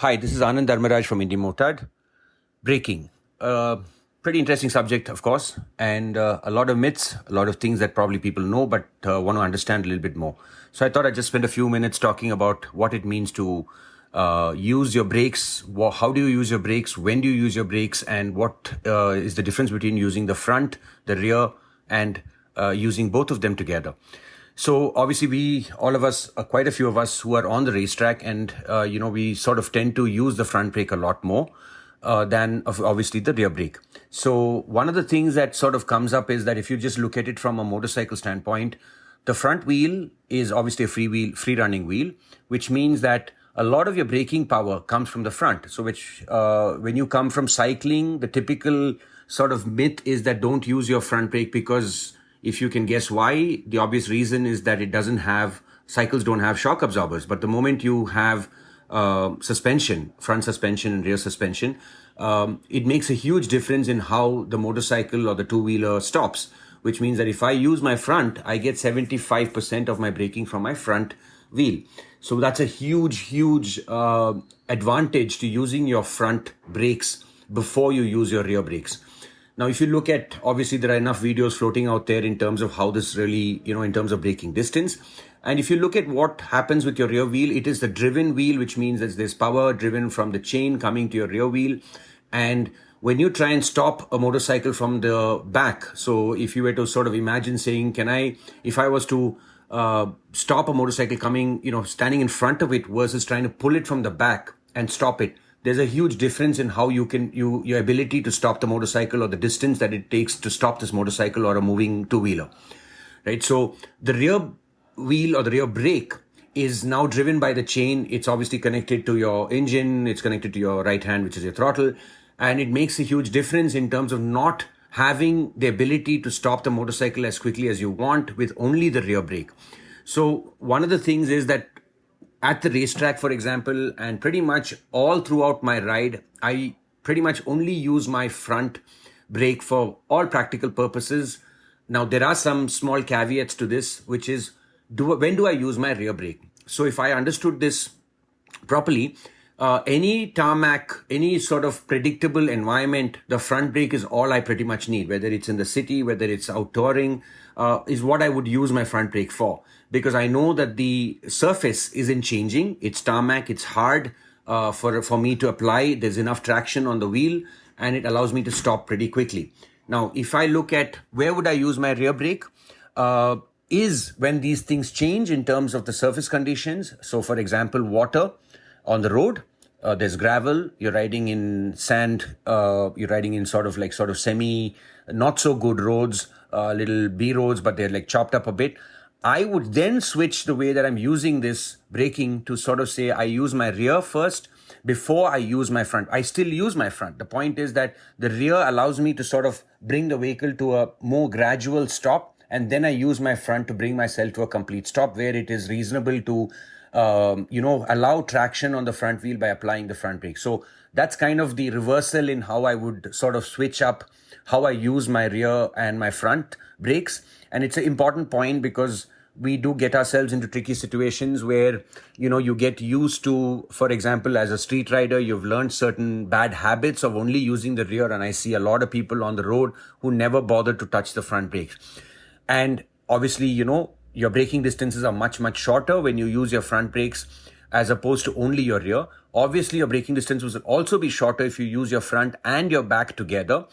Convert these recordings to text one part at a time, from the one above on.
Hi, this is Anand Dharm from Indimotard. Braking. Pretty interesting subject, of course, and a lot of myths, a lot of things that probably people know but want to understand a little bit more. So I thought I'd just spend a few minutes talking about what it means to use your brakes, how do you use your brakes, when do you use your brakes, and what is the difference between using the front, the rear, and using both of them together. So obviously all of us, quite a few of us who are on the racetrack, and we sort of tend to use the front brake a lot more than obviously the rear brake. So one of the things that sort of comes up is that if you just look at it from a motorcycle standpoint, the front wheel is obviously a free running wheel, which means that a lot of your braking power comes from the front. So when you come from cycling, the typical sort of myth is that don't use your front brake, because if you can guess why, the obvious reason is that cycles don't have shock absorbers. But the moment you have suspension, front suspension and rear suspension, it makes a huge difference in how the motorcycle or the two-wheeler stops, which means that if I use my front, I get 75% of my braking from my front wheel. So that's a huge advantage to using your front brakes before you use your rear brakes. Now, if you look at, obviously there are enough videos floating out there in terms of how this really, in terms of braking distance. And if you look at what happens with your rear wheel, it is the driven wheel, which means that there's power driven from the chain coming to your rear wheel. And when you try and stop a motorcycle from the back, so if you were to sort of imagine saying, if I was to stop a motorcycle coming, standing in front of it versus trying to pull it from the back and stop it, there's a huge difference in how your ability to stop the motorcycle or the distance that it takes to stop this motorcycle or a moving two-wheeler, right? So the rear wheel or the rear brake is now driven by the chain. It's obviously connected to your engine. It's connected to your right hand, which is your throttle. And it makes a huge difference in terms of not having the ability to stop the motorcycle as quickly as you want with only the rear brake. So one of the things is that at the racetrack, for example, and pretty much all throughout my ride, I pretty much only use my front brake for all practical purposes. Now, there are some small caveats to this, which is, when do I use my rear brake? So if I understood this properly, any tarmac, any sort of predictable environment, the front brake is all I pretty much need, whether it's in the city, whether it's out touring, is what I would use my front brake for. Because I know that the surface isn't changing. It's tarmac, it's hard for me to apply. There's enough traction on the wheel, and it allows me to stop pretty quickly. Now, if I look at where would I use my rear brake, is when these things change in terms of the surface conditions. So for example, water on the road, there's gravel, you're riding in sand, you're riding in sort of semi, not so good roads, little B roads, but they're like chopped up a bit. I would then switch the way that I'm using this braking to sort of say I use my rear first before I use my front. I still use my front. The point is that the rear allows me to sort of bring the vehicle to a more gradual stop, and then I use my front to bring myself to a complete stop where it is reasonable to allow traction on the front wheel by applying the front brake. So that's kind of the reversal in how I would sort of switch up how I use my rear and my front brakes. And it's an important point because we do get ourselves into tricky situations where, you get used to, for example, as a street rider, you've learned certain bad habits of only using the rear. And I see a lot of people on the road who never bother to touch the front brakes. And obviously, your braking distances are much shorter when you use your front brakes as opposed to only your rear. Obviously, your braking distance will also be shorter if you use your front and your back together,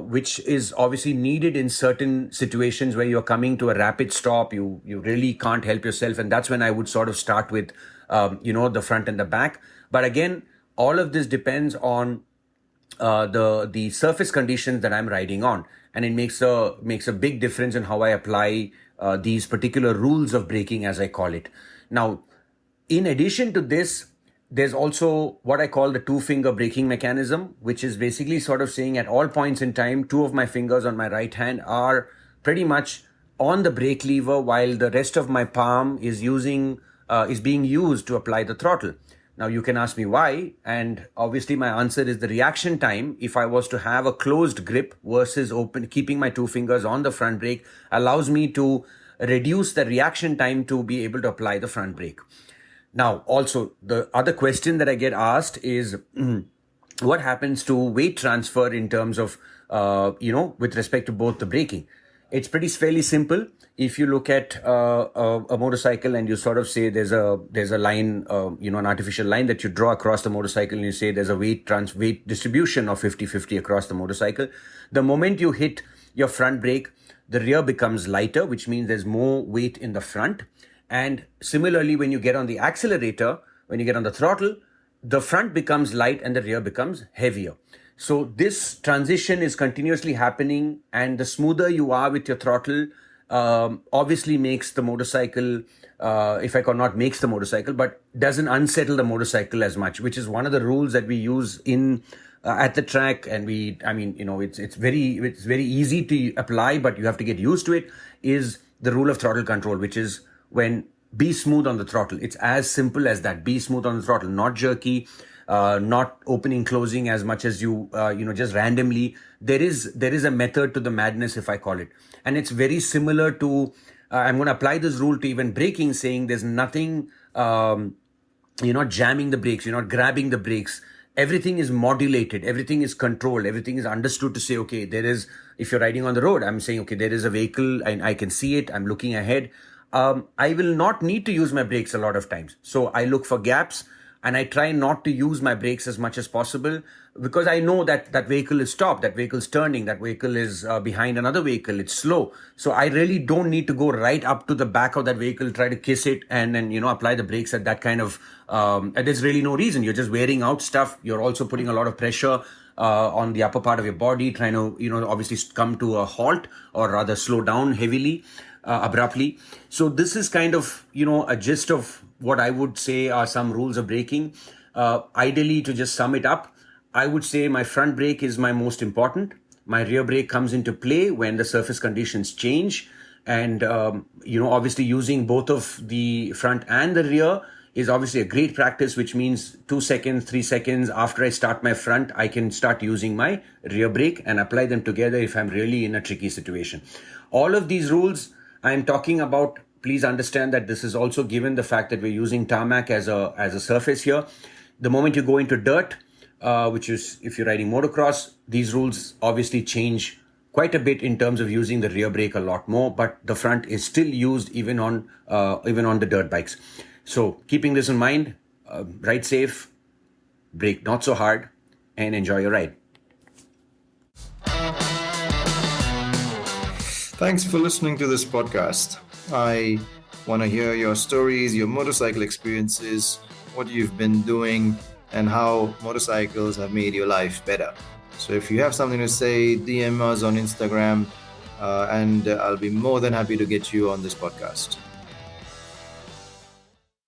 which is obviously needed in certain situations where you're coming to a rapid stop. You really can't help yourself. And that's when I would sort of start with, the front and the back. But again, all of this depends on the surface conditions that I'm riding on. And it makes a big difference in how I apply these particular rules of braking, as I call it. Now, in addition to this, there's also what I call the two-finger braking mechanism, which is basically sort of saying at all points in time, two of my fingers on my right hand are pretty much on the brake lever while the rest of my palm is being used to apply the throttle. Now, you can ask me why, and obviously my answer is the reaction time, if I was to have a closed grip versus open, keeping my two fingers on the front brake, allows me to reduce the reaction time to be able to apply the front brake. Now, also, the other question that I get asked is what happens to weight transfer in terms of, with respect to both the braking? It's fairly simple. If you look at a motorcycle and you sort of say there's a line, an artificial line that you draw across the motorcycle, and you say there's a weight distribution of 50-50 across the motorcycle. The moment you hit your front brake, the rear becomes lighter, which means there's more weight in the front. And similarly, when you get on the accelerator, when you get on the throttle, the front becomes light and the rear becomes heavier. So this transition is continuously happening, and the smoother you are with your throttle, obviously makes the motorcycle, makes the motorcycle, but doesn't unsettle the motorcycle as much, which is one of the rules that we use in at the track. And it's very easy to apply, but you have to get used to it, is the rule of throttle control, which is when be smooth on the throttle. It's as simple as that. Be smooth on the throttle, not jerky, not opening, closing as much as you just randomly. There is a method to the madness, if I call it. And it's very similar to, I'm going to apply this rule to even braking, saying there's nothing, you're not jamming the brakes, you're not grabbing the brakes. Everything is modulated, everything is controlled, everything is understood to say, okay, if you're riding on the road, I'm saying, okay, there is a vehicle and I can see it, I'm looking ahead. I will not need to use my brakes a lot of times. So I look for gaps and I try not to use my brakes as much as possible, because I know that that vehicle is stopped, that vehicle is turning, that vehicle is behind another vehicle, it's slow. So I really don't need to go right up to the back of that vehicle, try to kiss it and then, apply the brakes at that kind of, there's really no reason. You're just wearing out stuff. You're also putting a lot of pressure on the upper part of your body, trying to, obviously come to a halt, or rather slow down heavily. Abruptly. So this is kind of, a gist of what I would say are some rules of braking. Ideally, to just sum it up, I would say my front brake is my most important. My rear brake comes into play when the surface conditions change. And, obviously using both of the front and the rear is obviously a great practice, which means 2 seconds, 3 seconds after I start my front, I can start using my rear brake and apply them together if I'm really in a tricky situation. All of these rules I'm talking about, please understand that this is also given the fact that we're using tarmac as a surface here. The moment you go into dirt, which is if you're riding motocross, these rules obviously change quite a bit in terms of using the rear brake a lot more, but the front is still used even on the dirt bikes. So keeping this in mind, ride safe, brake not so hard, and enjoy your ride. Thanks for listening to this podcast. I want to hear your stories, your motorcycle experiences, what you've been doing, and how motorcycles have made your life better. So if you have something to say, DM us on Instagram, and I'll be more than happy to get you on this podcast.